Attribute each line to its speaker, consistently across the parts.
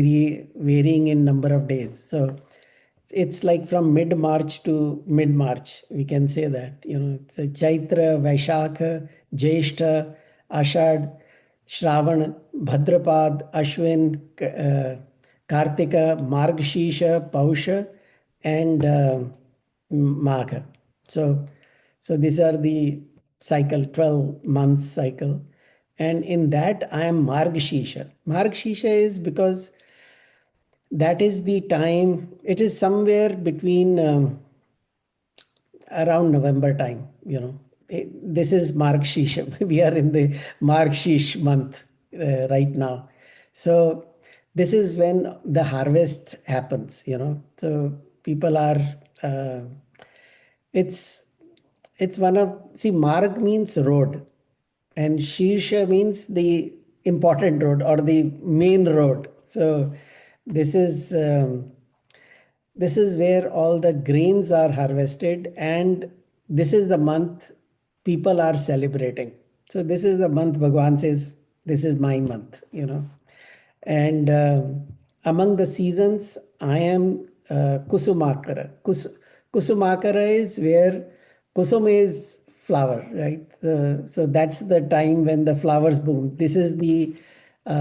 Speaker 1: varying in number of days. So it's like from mid-March to mid-March, we can say that. It's a Chaitra, Vaishakha, Jyeshtha, Ashad, Shravan, Bhadrapad, Ashwin, Kartika, Margashisha, Pausha, and Magha. So these are the cycle, 12 months cycle. And in that, I am Margashisha. Margashisha is because that is the time, it is somewhere between around November time, This is Margashisha. We are in the Margashish month right now. So this is when the harvest happens. So people are, uh, it's it's one of, see, Marg means road, and Shirsha means the important road or the main road. So this is um, this is where all the grains are harvested, and this is the month people are celebrating. So this is the month Bhagwan says, "This is my month." And among the seasons, I am Kusumakara. Kusumakara is where Kusum is flower, right? So that's the time when the flowers bloom. This is the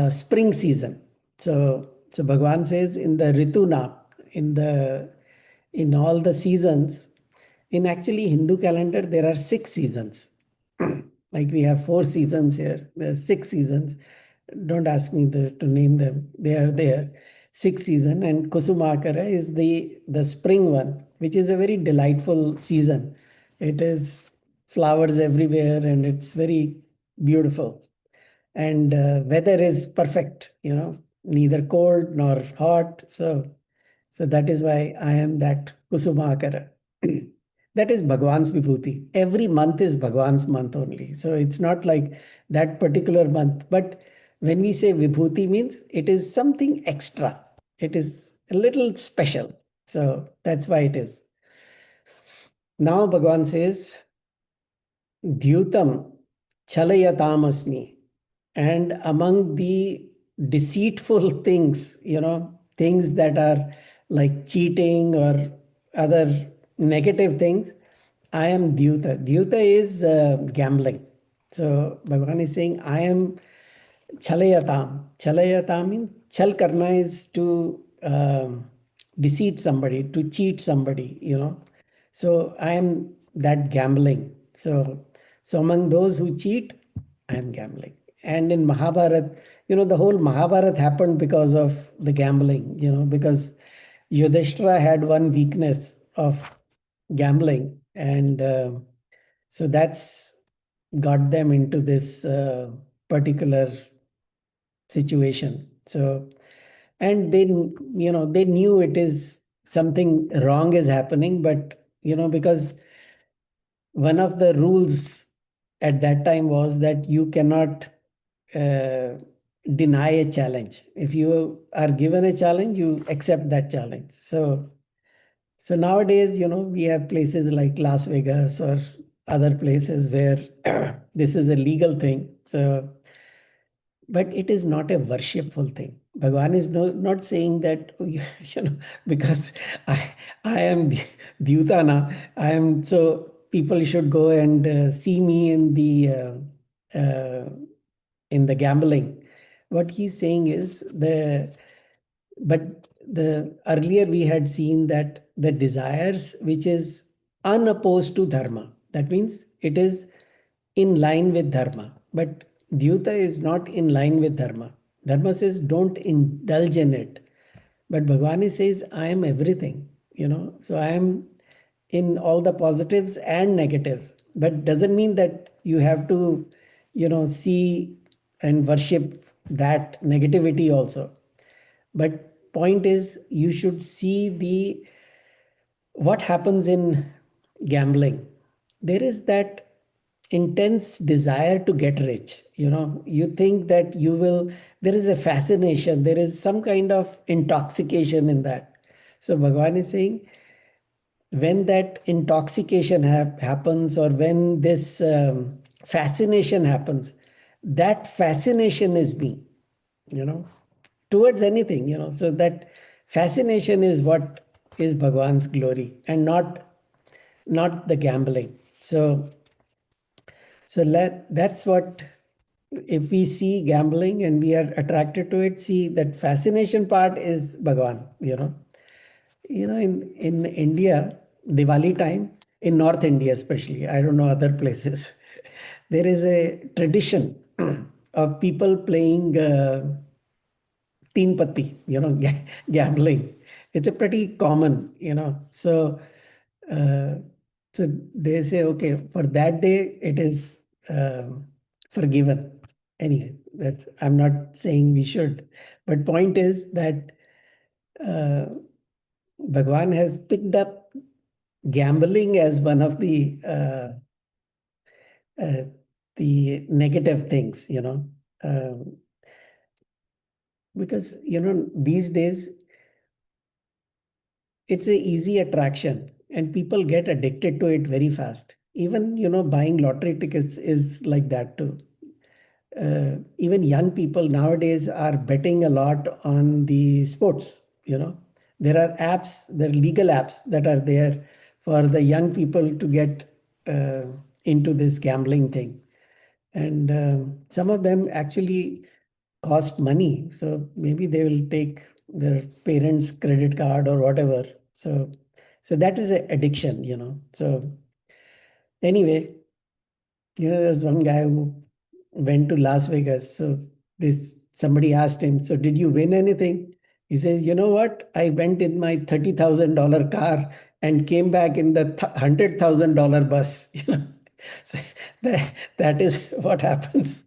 Speaker 1: spring season. So Bhagwan says in the Rituna, in the in all the seasons, in actually Hindu calendar, there are 6 seasons. Like we have 4 seasons here, there are 6 seasons. Don't ask me to name them. They are there. 6 season, and Kusumakara is the spring one, which is a very delightful season. It is flowers everywhere, and it's very beautiful. And weather is perfect. Neither cold nor hot. So that is why I am that Kusumakara. That is Bhagwan's Vibhuti. Every month is Bhagwan's month only. So it's not like that particular month. But when we say Vibhuti, means it is something extra. It is a little special. So that's why it is. Now Bhagwan says, Dhyutam Chalayatamasmi. And among the deceitful things, things that are like cheating or other negative things, I am Dhyuta. Dhyuta is gambling. So Bhagavan is saying, I am Chalayatam. Chalayatam means chal karna is to deceive somebody, to cheat somebody. So I am that gambling. So among those who cheat, I am gambling. And in Mahabharat, the whole Mahabharat happened because of the gambling, because Yudhishthira had one weakness of gambling. And so that's got them into this particular situation. So, and they knew it is something wrong is happening, but because one of the rules at that time was that you cannot uh, deny a challenge. If you are given a challenge, you accept that challenge. So nowadays, we have places like Las Vegas or other places where this is a legal thing. So, but it is not a worshipful thing. Bhagwan is not saying that, because I am Dhyutana, I am, so people should go and see me in the gambling. What he's saying is but the earlier we had seen that the desires which is unopposed to dharma, that means it is in line with dharma. But Dhyuta is not in line with dharma. Dharma says don't indulge in it. But Bhagwan says, I am everything. So I am in all the positives and negatives. But doesn't mean that you have to, see and worship that negativity also. But point is, you should see what happens in gambling. There is that intense desire to get rich. You think that you will, there is a fascination, there is some kind of intoxication in that. So Bhagavan is saying, when that intoxication happens, or when this fascination happens, that fascination is me. you know towards anything, so that fascination is what is Bhagwan's glory, and not the gambling. That's what, if we see gambling and we are attracted to it, see that fascination part is Bhagwan. In India, Diwali time, in North India especially, I don't know other places, there is a tradition of people playing teen patti, gambling. It's a pretty common, uh, so they say, okay, for that day it is forgiven. Anyway, I'm not saying we should, but point is that uh, Bhagwan has picked up gambling as one of uh, the negative things, because these days it's a easy attraction and people get addicted to it very fast. Even buying lottery tickets is like that too. Even young people nowadays are betting a lot on the sports. There are apps, there are legal apps that are there for the young people to get uh, into this gambling thing, and some of them actually cost money, so maybe they will take their parents credit card or whatever. So that is an addiction. So anyway, there's one guy who went to Las Vegas. So this somebody asked him, so did you win anything? He says, you know what? I went in my $30,000 car and came back in the $100,000 bus. So that is what happens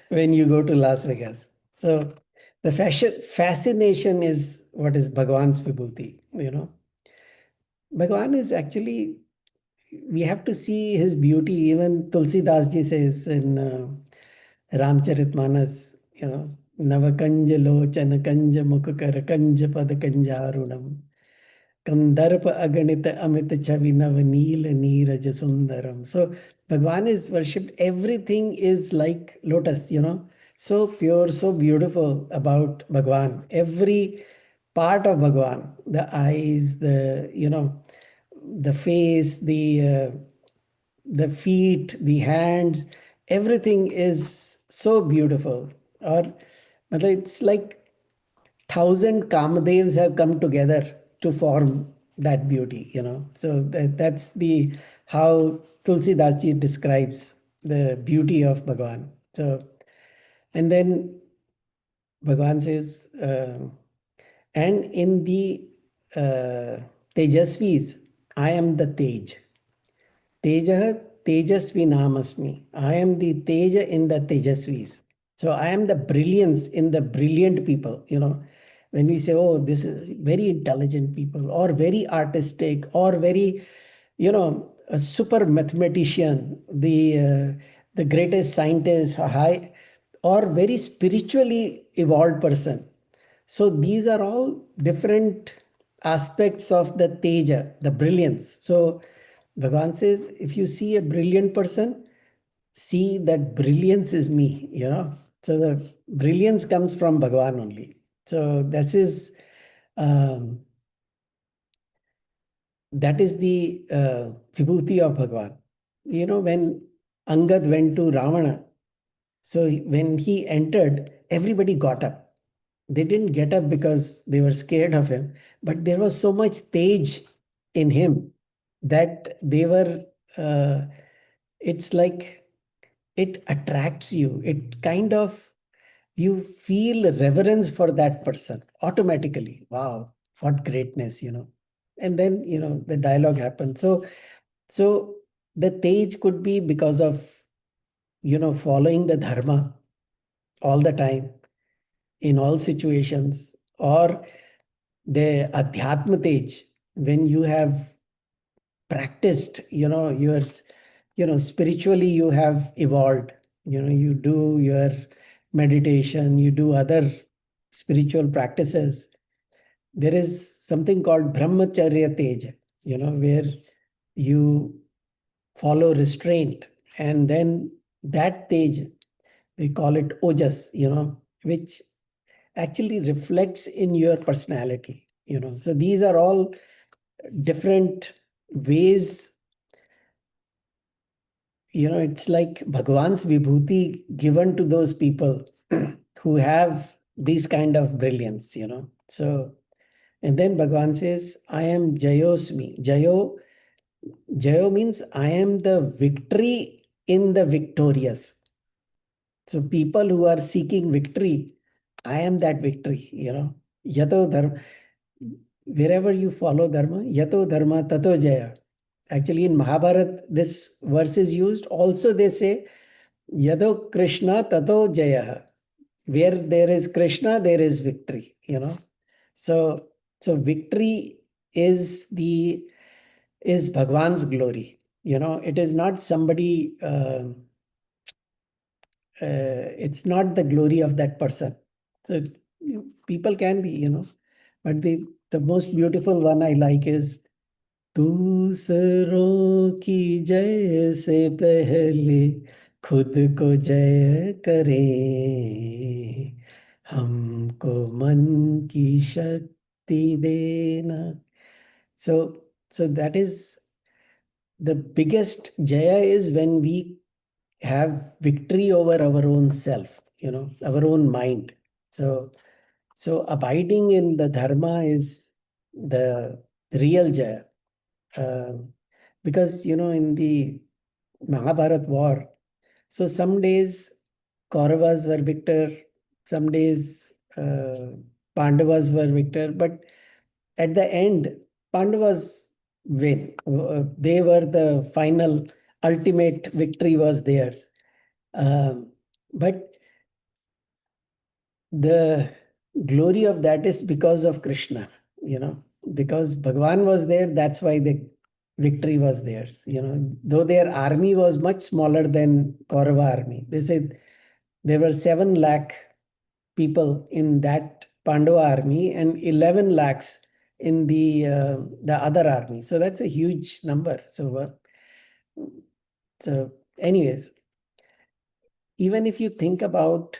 Speaker 1: when you go to Las Vegas. So the fascination is what is Bhagwan's Vibhuti. Bhagwan is actually, we have to see his beauty. Even Tulsidas ji says in Ramcharitmanas, Navakanja lochana kanja mukakar kanja pad kanjarunam. Kandarpa Aganita Amita Chavinav Nila Neeraj Sundaram. So Bhagwan is worshipped. Everything is like lotus, so pure, so beautiful about Bhagwan. Every part of Bhagwan, the eyes, the face, the feet, the hands, everything is so beautiful. Or it's like thousand Kamadevs have come together to form that beauty, So that's the how Tulsidas ji describes the beauty of Bhagwan. So, and then Bhagwan says, and in the Tejasvis, I am the Tej. Teja Tejasvi Namasmi. I am the Teja in the Tejasvis. So I am the brilliance in the brilliant people. When we say, oh, this is very intelligent people, or very artistic, or very, a super mathematician, the greatest scientist, high, or very spiritually evolved person. So these are all different aspects of the teja, the brilliance. So Bhagavan says, if you see a brilliant person, see that brilliance is me, So the brilliance comes from Bhagavan only. So um, that is the vibhuti of Bhagavan. When Angad went to Ravana, so when he entered, everybody got up. They didn't get up because they were scared of him, but there was so much tej in him that they were, it's like it attracts you. It kind of, you feel reverence for that person automatically. Wow, what greatness, And then, the dialogue happens. So the tej could be because of, following the Dharma all the time in all situations, or the Adhyatma Tej, when you have practiced, spiritually you have evolved, you do your meditation, you do other spiritual practices. There is something called Brahmacharya Tej, where you follow restraint, and then that Tej, they call it Ojas, which actually reflects in your personality. So these are all different ways. It's like Bhagwan's Vibhuti given to those people who have these kind of brilliance. So, and then Bhagwan says, I am Jayosmi. Jayo means I am the victory in the victorious. So people who are seeking victory, I am that victory. Yato dharma, wherever you follow dharma, yato dharma tato jaya. Actually, in Mahabharata, this verse is used. Also, they say, Yado Krishna tato jaya. Where there is Krishna, there is victory. So, so victory is Bhagwan's glory. It is not somebody. It's not the glory of that person. So people can be. But the most beautiful one I like is दूसरों की जय से पहले खुद को जय करें हमको मन की शक्ति देना. So that is the biggest jaya, is when we have victory over our own self, our own mind. So abiding in the dharma is the real jaya. Because in the Mahabharat war, so some days Kauravas were victor, some days Pandavas were victor, but at the end, Pandavas win. They were the final, ultimate victory was theirs. But the glory of that is because of Krishna, because Bhagwan was there, that's why the victory was theirs. Though their army was much smaller than Kaurava army. They said there were 7 lakh people in that Pandava army and 11 lakhs in the other army. So that's a huge number. So anyways, even if you think about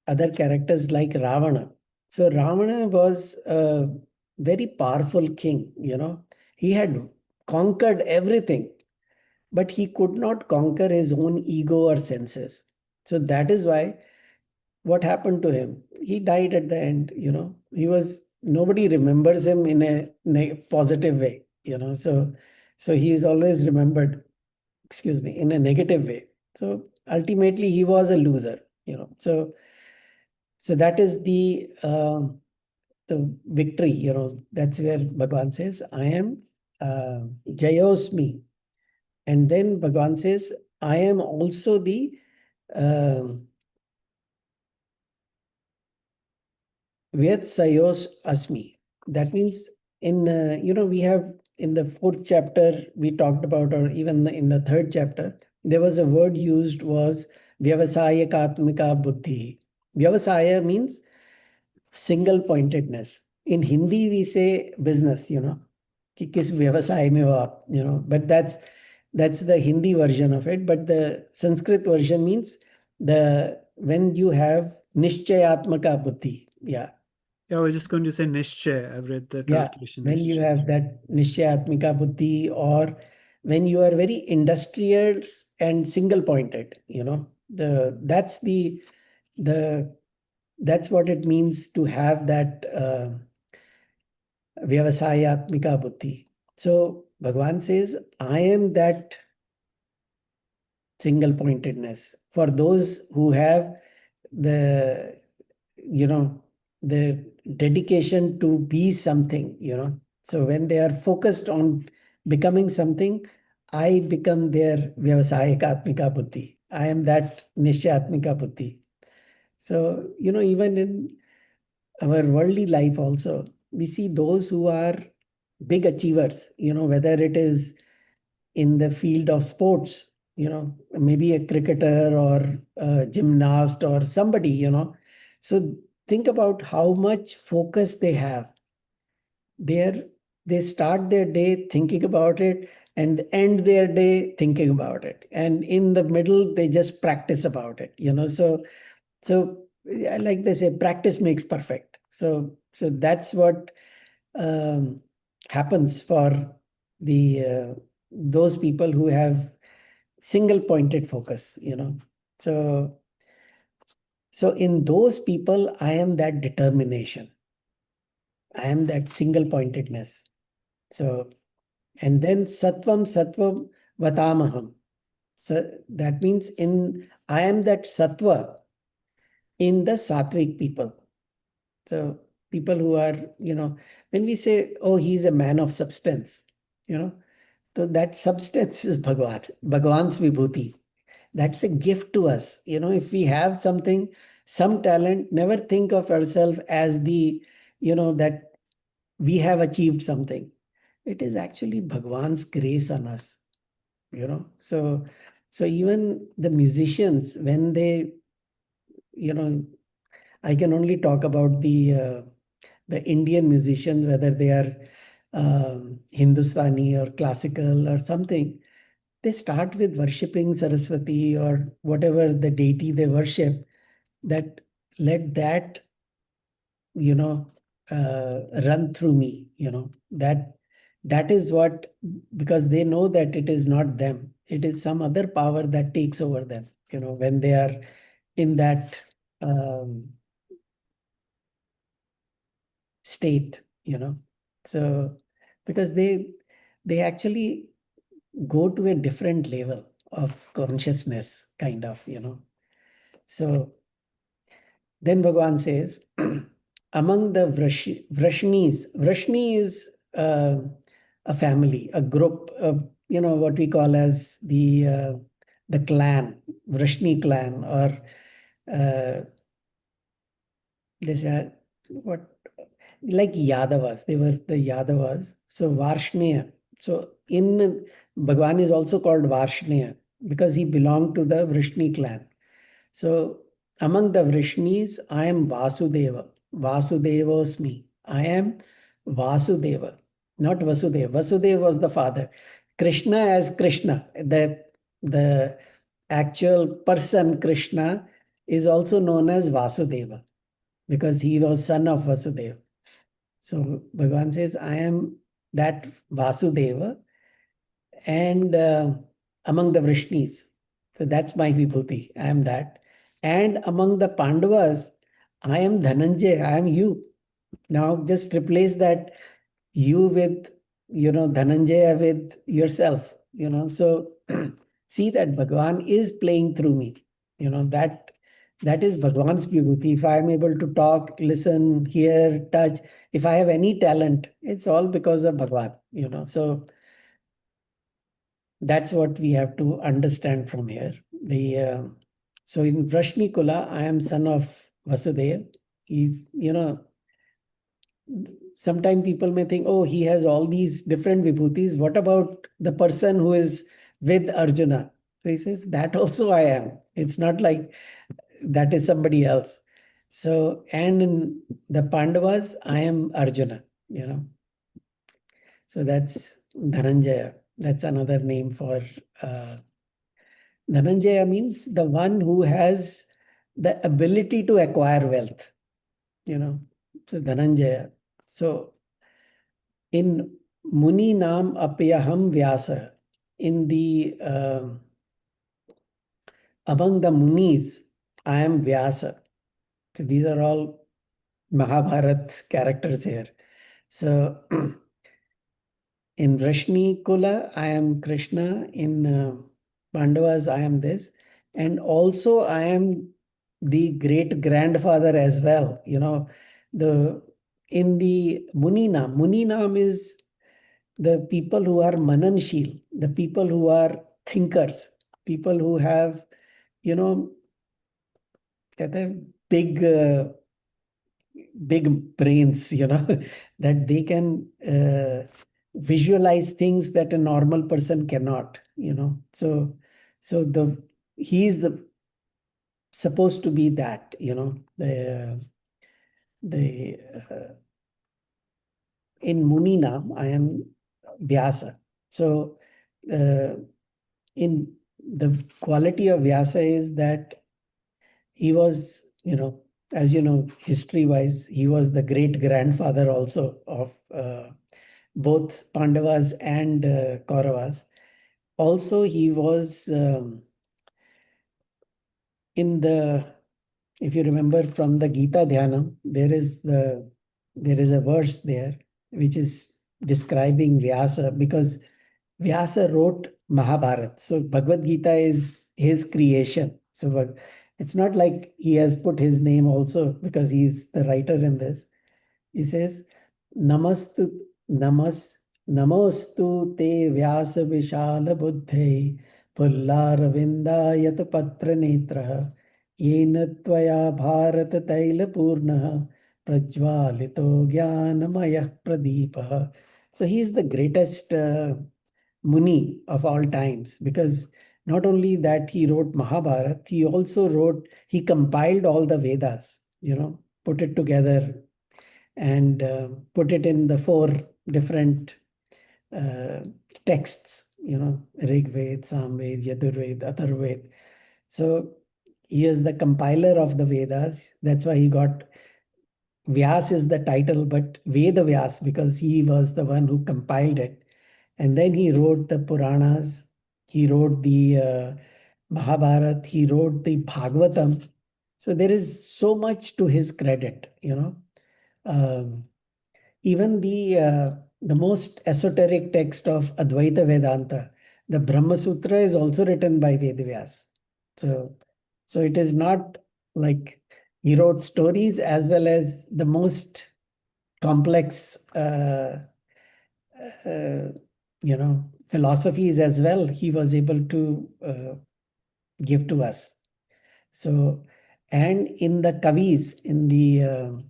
Speaker 1: other characters like Ravana. So Ravana was a very powerful king. He had conquered everything, but he could not conquer his own ego or senses. So that is why what happened to him? He died at the end. Nobody remembers him in a positive way. So he is always remembered, excuse me, in a negative way. So ultimately he was a loser. So that is the victory. That's where Bhagwan says, I am Jayosmi. And then Bhagwan says, I am also the Vyat Sayos Asmi. That means we have in the 4th chapter, we talked about, or even in the 3rd chapter, there was a word used was Vyavasayakatmika Buddhi. Vyavasaya means single pointedness. In Hindi, we say business, कि किस व्यवसाय में हो आप, but that's the Hindi version of it. But the Sanskrit version means when you have nishchayatmaka buddhi. Yeah.
Speaker 2: Yeah, I was just going to say Nishchay. I've read the
Speaker 1: Yeah.
Speaker 2: translation.
Speaker 1: When you
Speaker 2: Nishchay.
Speaker 1: have that nishchayatmika buddhi, or when you are very industrious and single pointed, that's what it means to have that vyavasayatmika buddhi. So Bhagwan says, I am that single pointedness for those who have the you know the dedication to be something. So when they are focused on becoming something, I become their vyavasayikatmika buddhi. I am that nishyatmika buddhi. So even in our worldly life also, we see those who are big achievers, whether it is in the field of sports, maybe a cricketer or a gymnast or somebody. So think about how much focus they have. They're, they start their day thinking about it and end their day thinking about it. And in the middle, they just practice about it. So like they say, practice makes perfect. So that's what um, happens for the those people who have single pointed focus, so in those people I am that determination, I am that single pointedness. So and then sattvam vatamaham. So that means in I am that sattva in the sattvic people. So people who are, when we say, oh, he's a man of substance, you know, so that substance is Bhagwan's Vibhuti. That's a gift to us. If we have something, some talent, never think of ourselves as that we have achieved something. It is actually Bhagwan's grace on us, So even the musicians, when they, you know, I can only talk about the Indian musicians, whether they are Hindustani or classical or something. They start with worshipping Saraswati or whatever the deity they worship. That let that you know run through me. That is what, because they know that it is not them. It is some other power that takes over them. When they are in that um, state. So because they actually go to a different level of consciousness, kind of. So then Bhagavan says, among the Vrashnis, Vrashni is a family, a group, what we call as the clan, Vrashni clan, or this what like Yadavas. They were the Yadavas. So Varshneya. So in Bhagwan is also called Varshneya because he belonged to the Vrishni clan. So among the Vrishnis, I am Vasudeva. Vasudevosmi. I am Vasudeva, not Vasudeva. Vasudeva was the father. Krishna as Krishna, the actual person Krishna is also known as Vasudeva because he was son of Vasudeva. So Bhagavan says, I am that Vasudeva and among the Vrishnis. So that's my Vibhuti. I am that. And among the Pandavas, I am Dhananjay. I am you. Now just replace that you with, Dhananjaya with yourself, So see that Bhagavan is playing through me. That is Bhagavan's Vibhuti. If I am able to talk, listen, hear, touch, if I have any talent, it's all because of Bhagavan, So that's what we have to understand from here. So in Vrashni Kula, I am son of Vasudeva. He's, sometimes people may think, oh, he has all these different vibhutis. What about the person who is with Arjuna? So he says, that also I am. It's not like that is somebody else. So, and in the Pandavas, I am Arjuna. So that's Dhananjaya. That's another name for Dhananjaya means the one who has the ability to acquire wealth, you know. So Dhananjaya. So in Muni Nam Apyaham Vyasa, in the among the Munis, I am Vyasa. So these are all Mahabharat characters here. So in Vrashni Kula, I am Krishna. In Pandavas, I am this. And also, I am the great grandfather as well. The in the Muninam is the people who are mananshil, the people who are thinkers, people who have, you know, कहते हैं, big brains, that they can visualize things that a normal person cannot, So he is the supposed to be that, the in Muninam, I am Vyasa. So in the quality of Vyasa is that he was, as you know, history-wise, he was the great-grandfather also of both Pandavas and Kauravas. Also, he was in the, if you remember from the Gita Dhyanam, there is a verse there which is describing Vyasa, because Vyasa wrote Mahabharata. So Bhagavad Gita is his creation. So it's not like he has put his name also because he's the writer in this. He says, Namastu Namas Namostu te Vyasa Vishala Buddhe Pullaravinda Patra Netra Yena Tvaya Bharata Taila Purna Prajvalito Jnanamaya Pradeepa. So he is the greatest Muni of all times, because not only that he wrote Mahabharata, he compiled all the Vedas, put it together and put it in the four different uh, texts, Rig Ved, Samved, Yajurved, Atharvaved. So he is the compiler of the Vedas. That's why he got Vyas is the title, but Veda Vyas, because he was the one who compiled it. And then he wrote the Puranas, he wrote the Mahabharata, he wrote the Bhagavatam. So there is so much to his credit. Um, Even the most esoteric text of Advaita Vedanta, the Brahma Sutra, is also written by Vedavyas. So, so it is not like he wrote stories as well as the most complex, philosophies as well. He was able to give to us. So, and in the Kavis, in the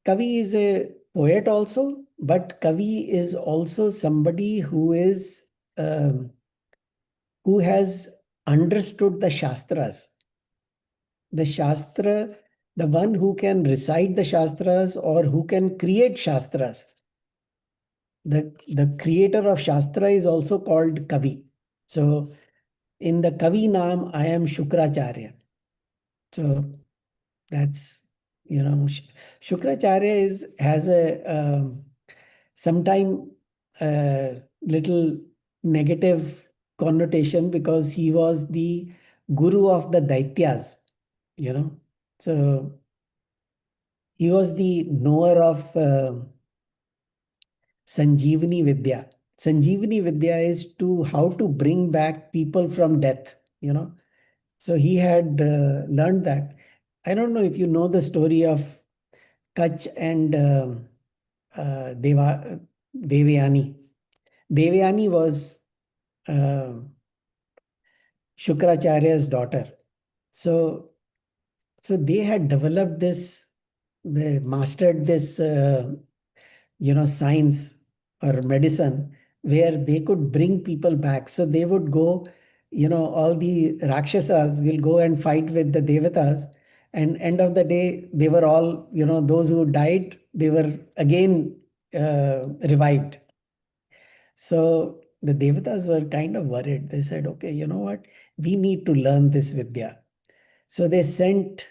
Speaker 1: Kavi is a poet also, but Kavi is also somebody who has understood the Shastras. The Shastra, the one who can recite the Shastras or who can create Shastras. The creator of Shastra is also called Kavi. So in the Kavi Naam, I am Shukracharya. So that's, Shukracharya has a sometime little negative connotation, because he was the guru of the Daityas, you know. So he was the knower of Sanjeevani Vidya. Sanjeevani Vidya is to how to bring back people from death. So he had learned that. I don't know if you know the story of Kach and Devayani. Devayani was uh, Shukracharya's daughter. So, so they had developed this, they mastered this, science or medicine where they could bring people back. So they would go, all the Rakshasas will go and fight with the Devatas. And end of the day, they were all, those who died, they were again revived. So the Devatas were kind of worried. They said, okay, you know what? We need to learn this Vidya. So they sent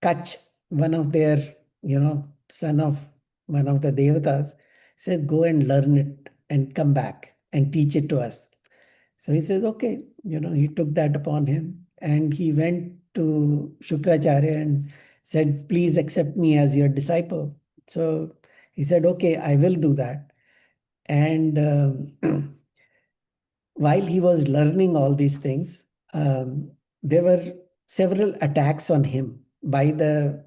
Speaker 1: Kach, one of their, son of one of the Devatas, said, go and learn it and come back and teach it to us. So he says, okay, he took that upon him and he went to Shukracharya and said, please accept me as your disciple. So he said, okay, I will do that. And while he was learning all these things, there were several attacks on him by the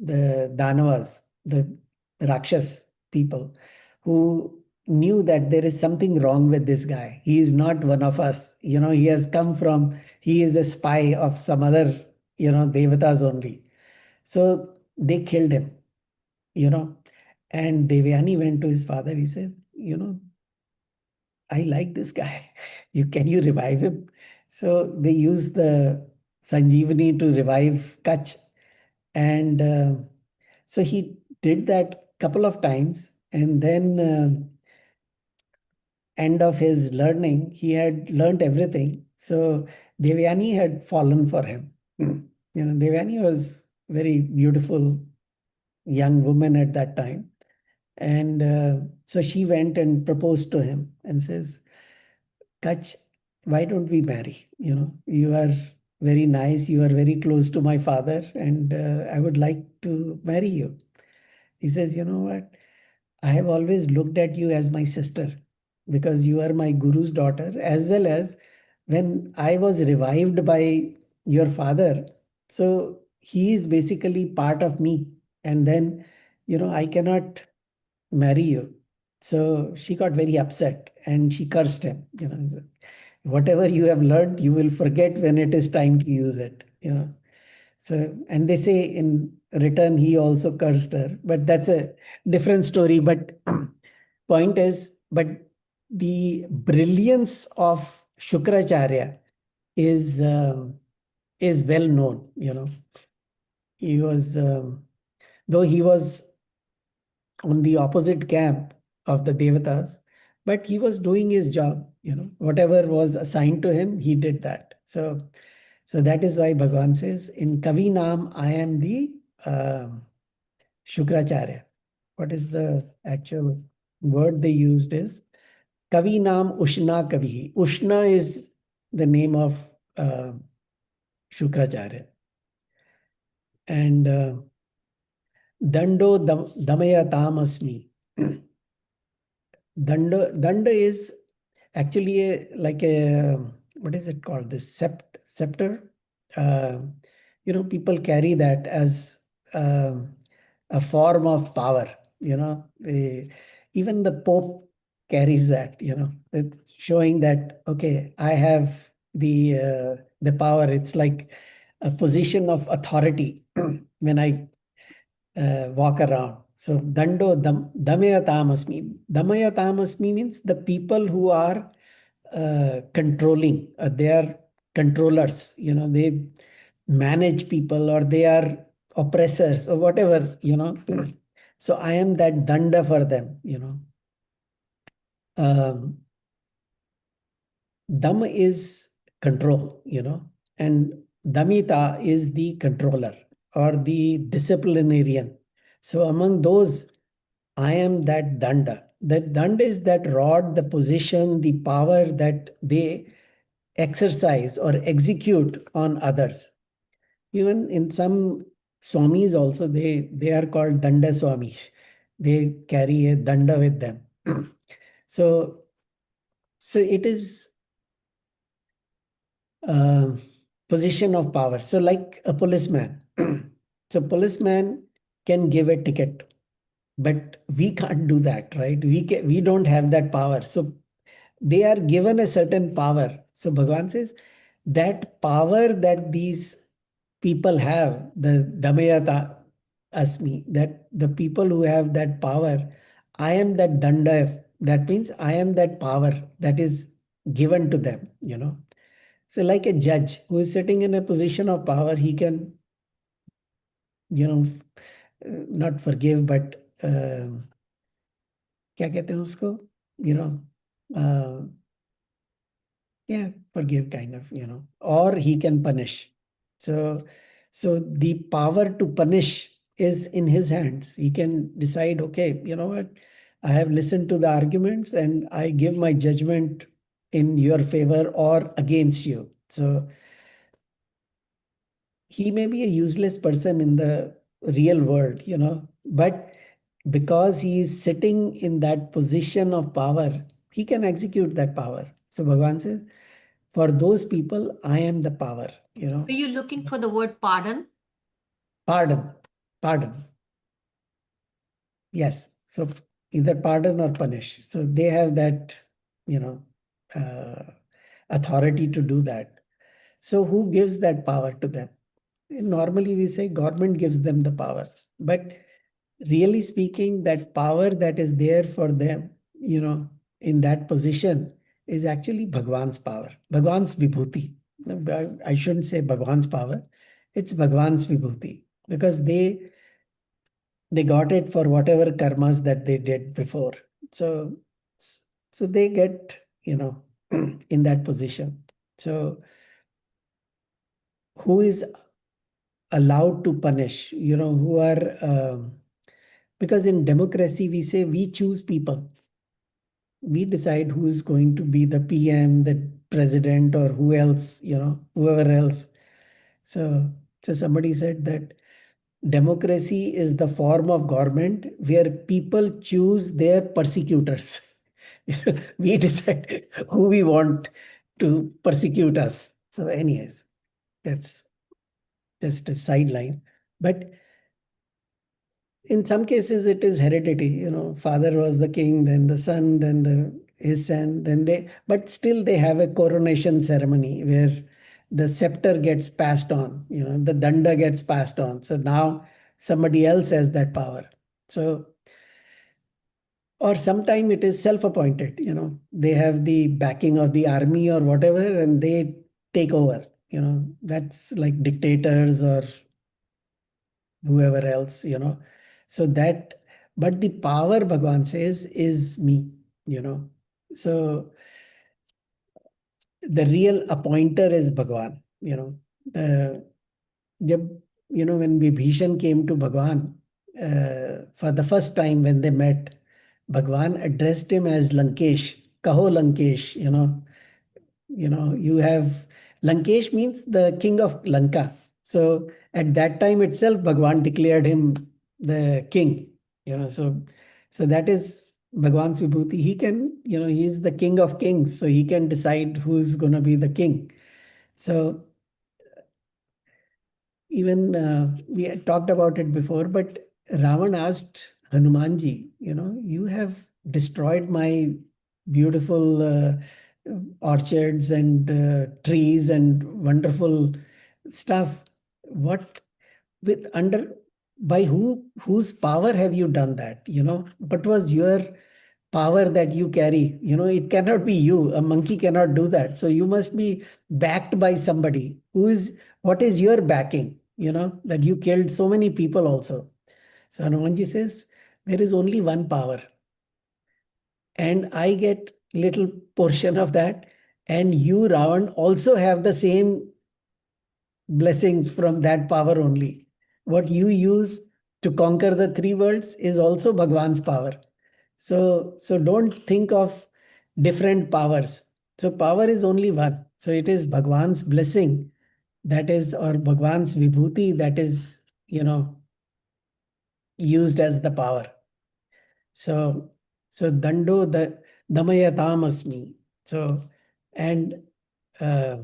Speaker 1: Danavas, the Rakshas people, who knew that there is something wrong with this guy. He is not one of us. He has come from, he is a spy of some other, Devatas only. So they killed him, you know. And Devyani went to his father. He said, I like this guy. Can you revive him? So they used the Sanjeevani to revive Kach. And so he did that couple of times. And then end of his learning, he had learned everything. So Devyani had fallen for him. Devani was very beautiful young woman at that time. And so she went and proposed to him and says, Kach, why don't we marry? You are very nice. You are very close to my father, and I would like to marry you. He says, you know what? I have always looked at you as my sister because you are my guru's daughter, as well as when I was revived by your father. So he is basically part of me. And then, I cannot marry you. So she got very upset and she cursed him. Whatever you have learned, you will forget when it is time to use it. So, and they say in return, he also cursed her, but that's a different story. But point is, the brilliance of Shukracharya is is well known. He was, though he was on the opposite camp of the Devatas, but he was doing his job. Whatever was assigned to him, he did that. So that is why Bhagavan says, in Kavi Naam, I am the Shukracharya. What is the actual word they used is Kavi Naam Ushna Kavi. Ushna is the name of Shukracharya. And Dando Damayatam Asmi. Danda is actually like a, what is it called? This scepter. Uh, people carry that as a form of power. Even the Pope carries that. It's showing that okay, I have the power. It's like a position of authority when I walk around. So damaya tamasmi. Damaya tamasmi means the people who are controlling. They are controllers. They manage people or they are oppressors or whatever. So I am that danda for them. Um, Dam is control, and Damita is the controller or the disciplinarian. So among those, I am that danda. That danda is that rod, the position, the power that they exercise or execute on others. Even in some swamis also, they are called danda swami. They carry a danda with them. So so it is uh, position of power. So, like a policeman. So, policeman can give a ticket, but we can't do that, right? We don't have that power. So, they are given a certain power. So, Bhagavan says that power that these people have, the Damayata Asmi, that the people who have that power, I am that Danda. That means I am that power that is given to them. So, like a judge who is sitting in a position of power, he can, not forgive, but क्या कहते हैं उसको, you know, uh, yeah, forgive kind of, or he can punish. So the power to punish is in his hands. He can decide, okay, you know what, I have listened to the arguments and I give my judgment in your favor or against you. So he may be a useless person in the real world, but because he is sitting in that position of power, he can execute that power. So Bhagavan says, for those people, I am the power.
Speaker 3: Are you looking for the word pardon?
Speaker 1: Pardon, pardon. Yes. So either pardon or punish. So they have that, you know, uh, authority to do that. So who gives that power to them? Normally we say government gives them the power, but really speaking, that power that is there for them, in that position is actually Bhagwan's power, Bhagwan's Vibhuti. I shouldn't say Bhagwan's power, it's Bhagwan's Vibhuti because they got it for whatever karmas that they did before. So, so they get, in that position. So, who is allowed to punish, who are, because in democracy, we say we choose people. We decide who's going to be the PM, the president, or who else, whoever else. So somebody said that democracy is the form of government where people choose their persecutors. We decide who we want to persecute us. So, anyways, that's just a sideline. But in some cases, it is heredity. Father was the king, then the son, then his son, then they. But still, they have a coronation ceremony where the scepter gets passed on. The danda gets passed on. So now somebody else has that power. So, or sometime it is self-appointed. They have the backing of the army or whatever, and they take over. That's like dictators or whoever else. So that, but the power, Bhagwan says, is me. So the real appointer is Bhagwan. The jab, when Vibhishan came to Bhagwan for the first time, when they met, Bhagwan addressed him as Lankesh. Kaho Lankesh. You have Lankesh means the king of Lanka. So at that time itself, Bhagwan declared him the king. So that is Bhagwan's Vibhuti. He can, he is the king of kings, so he can decide who's going to be the king. So even we had talked about it before, but Ravan asked Hanumanji, you have destroyed my beautiful orchards and trees and wonderful stuff. What with under by whose power have you done that? What was your power that you carry? It cannot be you. A monkey cannot do that. So you must be backed by somebody. What is your backing? That you killed so many people also. So Hanumanji says, there is only one power. And I get little portion of that. And you, Ravan, also have the same blessings from that power only. What you use to conquer the three worlds is also Bhagwan's power. So don't think of different powers. So power is only one. So it is Bhagwan's blessing that is, or Bhagwan's Vibhuti that is, used as the power. So Dando the Damayatam Asmi. So, and uh,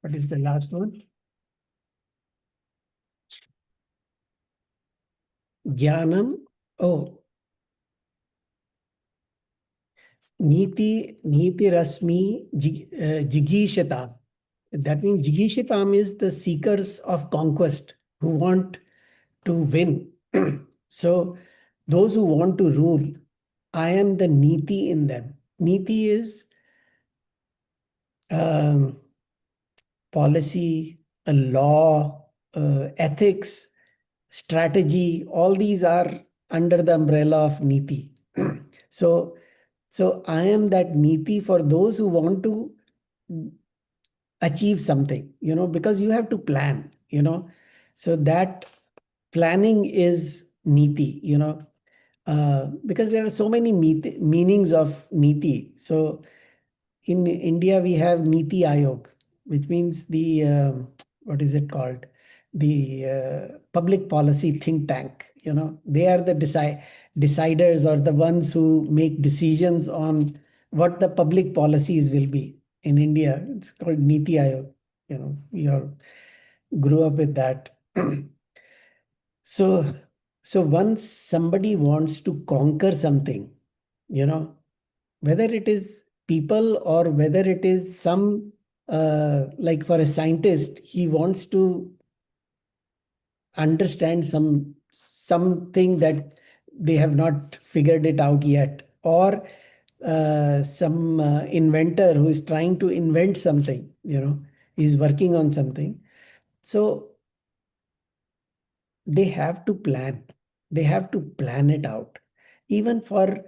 Speaker 1: what is the last one? Jnanam. Oh, Niti Rasmi Jigishatam. That means Jigishatam is the seekers of conquest who want to win. So those who want to rule, I am the Niti in them. Niti is policy, a law, ethics, strategy. All these are under the umbrella of Niti. So I am that Niti for those who want to achieve something, because you have to plan, so that planning is Niti, because there are so many meanings of Niti. So in India, we have Niti Ayog, which means the, what is it called? The public policy think tank. They are the deciders or the ones who make decisions on what the public policies will be. In India, it's called Niti Ayog. We all grew up with that. So, once somebody wants to conquer something, whether it is people or whether it is some, like for a scientist, he wants to understand something that they have not figured it out yet, or some inventor who is trying to invent something, is working on something. So they have to plan. They have to plan it out. Even for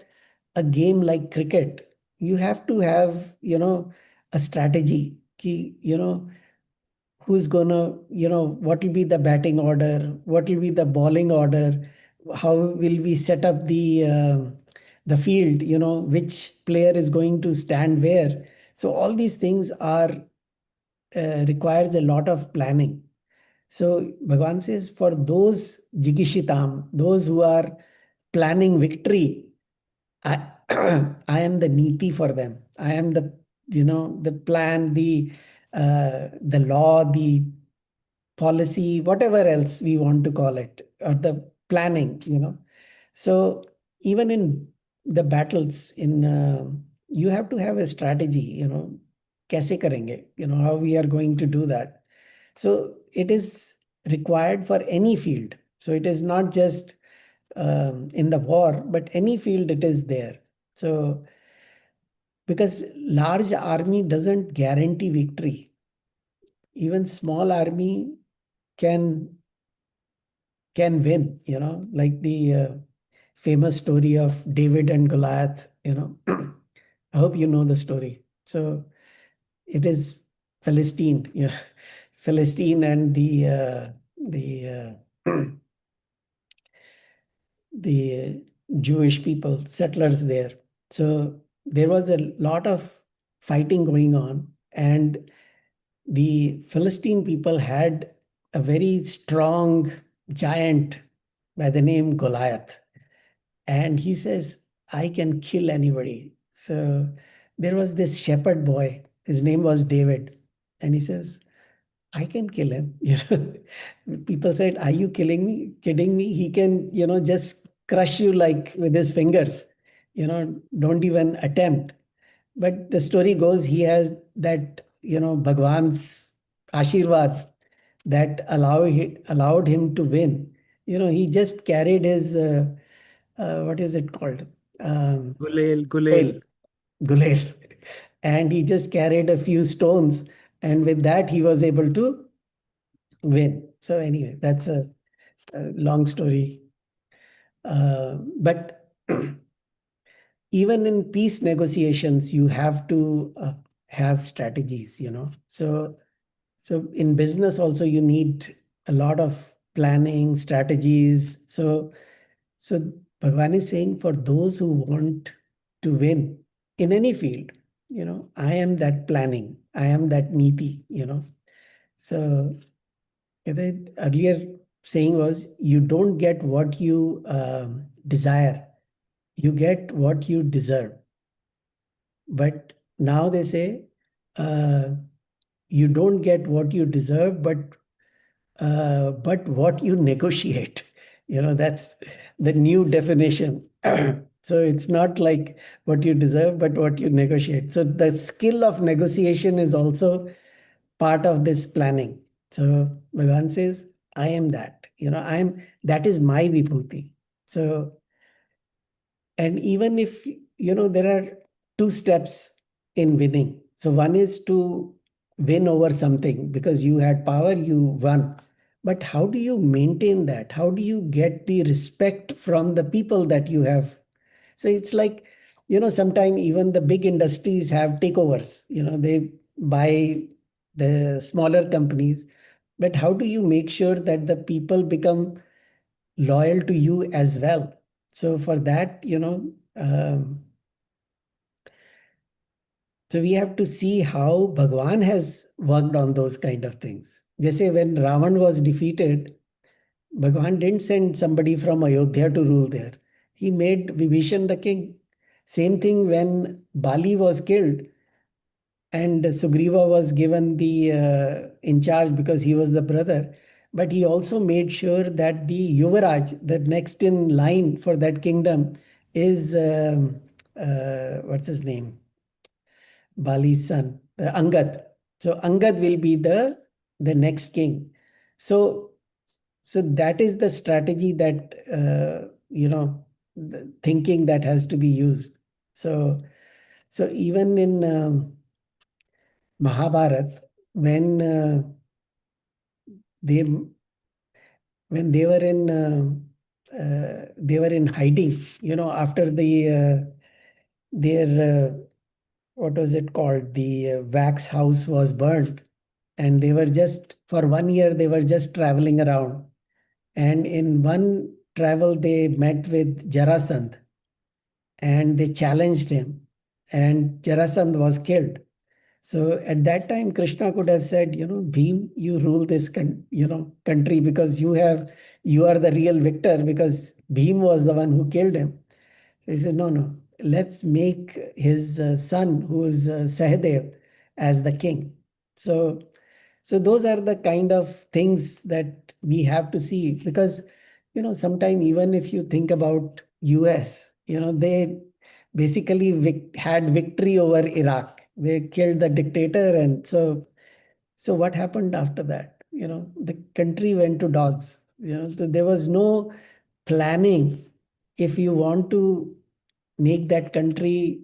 Speaker 1: a game like cricket, you have to have, a strategy. who's gonna, what will be the batting order, what will be the bowling order, how will we set up the field, which player is going to stand where. So all these things are requires a lot of planning. So Bhagavan says, for those jigishitam, those who are planning victory, I, I am the niti for them. I am the plan, the law, the policy, whatever else we want to call it, or the planning. So even in the battles, you have to have a strategy. Kaise karenge? How we are going to do that. So it is required for any field. So it is not just in the war, but any field it is there. So because large army doesn't guarantee victory, even small army can can win. Like the famous story of David and Goliath. I hope you know the story. So it is Philistine, Philistine and the Jewish people, settlers there. So there was a lot of fighting going on, and the Philistine people had a very strong giant by the name Goliath. And he says, I can kill anybody. So there was this shepherd boy, his name was David. And he says, I can kill him. People said, are you killing me? Kidding me? He can, just crush you like with his fingers. Don't even attempt. But the story goes, he has that, Bhagwan's Ashirwad that allowed him to win. He just carried his, what is it called?
Speaker 2: Gulail,
Speaker 1: Gulail.
Speaker 2: Gulail.
Speaker 1: Gulail. And he just carried a few stones. And with that, he was able to win. So, anyway, that's a long story. But even in peace negotiations, you have to have strategies. So in business also, you need a lot of planning, strategies. So Bhagavan is saying, for those who want to win in any field, I am that planning, I am that niti. So the earlier saying was, you don't get what you desire, you get what you deserve. But now they say, uh, you don't get what you deserve, but what you negotiate. That's the new definition. So it's not like what you deserve, but what you negotiate. So the skill of negotiation is also part of this planning. So Bhagavan says, I am that. That is my vibhuti. So, and even if, there are two steps in winning. So one is to win over something because you had power, you won. But how do you maintain that? How do you get the respect from the people that you have? So it's like, sometimes even the big industries have takeovers. They buy the smaller companies. But how do you make sure that the people become loyal to you as well? So for that, so we have to see how Bhagwan has worked on those kind of things. Just say when Ravan was defeated, Bhagwan didn't send somebody from Ayodhya to rule there. He made Vibhishan the king. Same thing when Bali was killed and Sugriva was given the in charge because he was the brother. But he also made sure that the Yuvaraj, the next in line for that kingdom, is what's his name? Bali's son, Angad. So Angad will be the next king. So that is the strategy that the thinking that has to be used. So even in Mahabharat, when they when they were in hiding, after their what was it called? The wax house was burned. and they were just, for 1 year, they were just traveling around. And in one travel, they met with Jarasandh and they challenged him, and Jarasandh was killed. So at that time, Krishna could have said, Bhim, you rule this country because you are the real victor, because Bhim was the one who killed him. So he said, no, no, let's make his son, who is Sahadev, as the king. So those are the kind of things that we have to see, because sometime, even if you think about US, they basically had victory over Iraq. They killed the dictator, and so what happened after that? The country went to dogs. There was no planning. If you want to make that country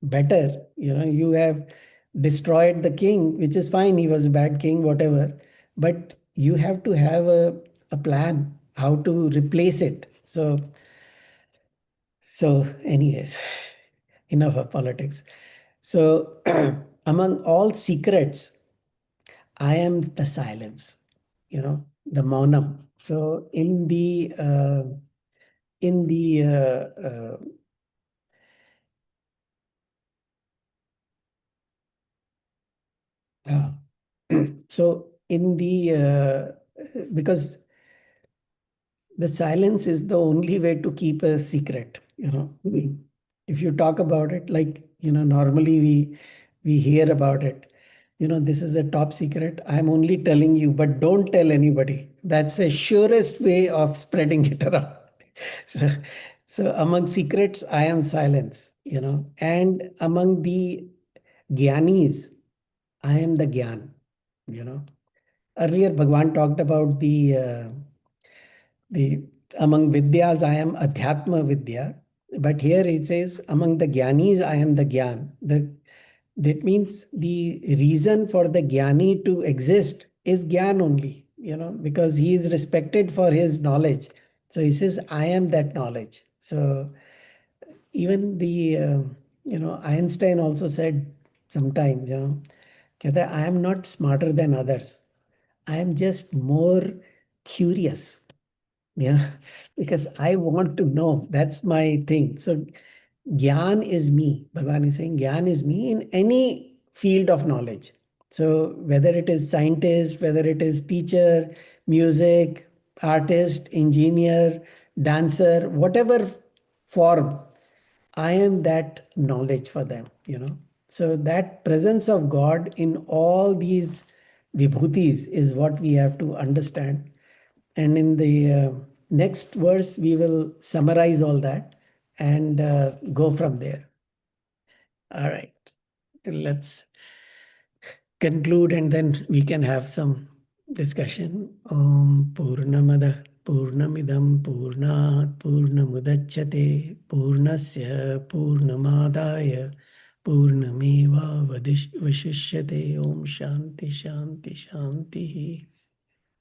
Speaker 1: better, you have destroyed the king, which is fine. He was a bad king, whatever, but you have to have a plan how to replace it. So anyways, enough of politics. So among all secrets, I am the silence, the maunam. So in the uh, so in the because the silence is the only way to keep a secret. If you talk about it, like, normally we hear about it. This is a top secret. I'm only telling you, but don't tell anybody. That's the surest way of spreading it around. So, so among secrets, I am silence, and among the Gyanis, I am the Gyan, you know. Earlier, Bhagwan talked about the among Vidyas, I am Adhyatma Vidya. But here it says, among the Gyanis, I am the Gyan. That means the reason for the Gyani to exist is Gyan only, because he is respected for his knowledge. So he says, I am that knowledge. So even Einstein also said sometimes, कहता है, I am not smarter than others. I am just more curious, yeah, because I want to know. That's my thing. So Gyan is me. Bhagavan is saying Gyan is me in any field of knowledge. So whether it is scientist, whether it is teacher, music, artist, engineer, dancer, whatever form, I am that knowledge for them. So that presence of God in all these vibhutis is what we have to understand. And in the next verse, we will summarize all that and go from there. All right. Let's conclude and then we can have some discussion. Om Purnamada Purnamidam Purnat Purnamudachyate Purnasya Purnamadaya Purnameva Vashishyate. Om Shanti Shanti Shanti.